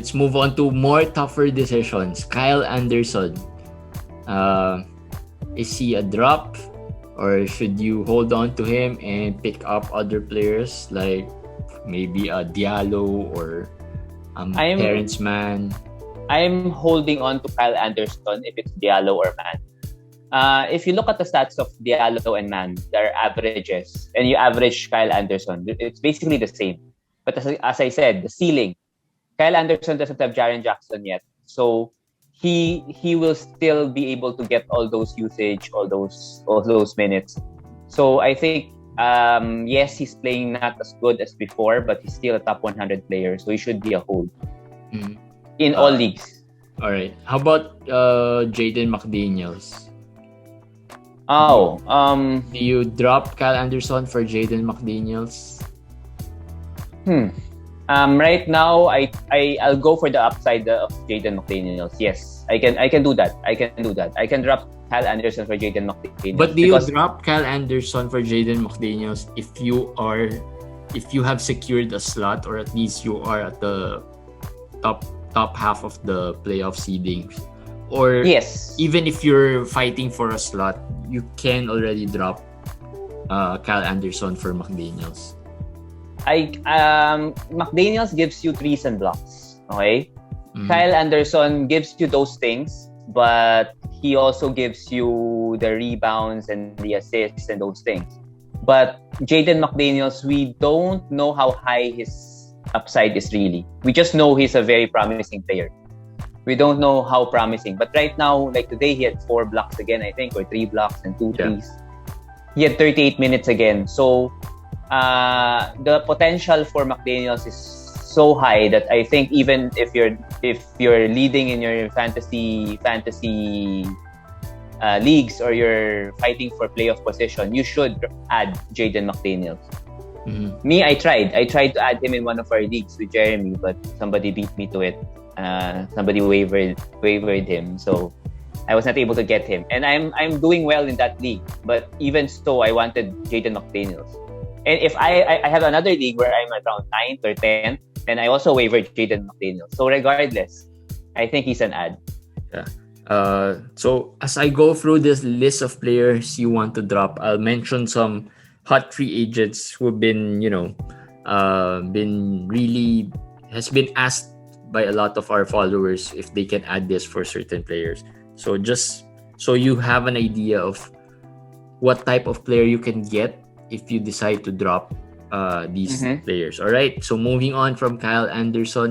let's move on to more tougher decisions. Kyle Anderson. Is he a drop? Or should you hold on to him and pick up other players like maybe a Diallo or Terrence Mann? I'm holding on to Kyle Anderson if it's Diallo or Mann. If you look at the stats of Diallo and Mann, their averages, and you average Kyle Anderson, it's basically the same. But as I said, the ceiling, Kyle Anderson doesn't have Jaren Jackson yet, so he will still be able to get all those usage, all those minutes. So I think yes, he's playing not as good as before, but he's still a top 100 player, so he should be a hold in all leagues. All right. How about Jaden McDaniels? Do you drop Kyle Anderson for Jaden McDaniels? Right now, I'll go for the upside of Jaden McDaniels. Yes, I can do that. I can drop Kyle Anderson for Jaden McDaniels. But do you drop Kyle Anderson for Jaden McDaniels if you have secured a slot, or at least you are at the top half of the playoff seedings? Or yes, even if you're fighting for a slot, you can already drop Kyle Anderson for McDaniels. McDaniels gives you threes and blocks. Okay, Kyle Anderson gives you those things, but he also gives you the rebounds and the assists and those things. But Jaden McDaniels, we don't know how high his upside is really. We just know he's a very promising player. We don't know how promising. But right now, like today, he had 4 blocks again, I think, or 3 blocks and 2 threes. He had 38 minutes again. So the potential for McDaniels is so high that I think even if you're leading in your fantasy leagues, or you're fighting for playoff position, you should add Jaden McDaniels. Me, I tried to add him in one of our leagues with Jeremy, but somebody beat me to it. Somebody wavered him, so I was not able to get him. And I'm doing well in that league, but even so, I wanted Jaden McDaniels. And if I have another league where I'm around 9th or 10th, and I also wavered Jaden McDaniels. So regardless, I think he's an ad. Yeah. So as I go through this list of players you want to drop, I'll mention some hot free agents who've been, has been asked by a lot of our followers if they can add this for certain players. So just so you have an idea of what type of player you can get if you decide to drop these players. All right. So moving on from Kyle Anderson,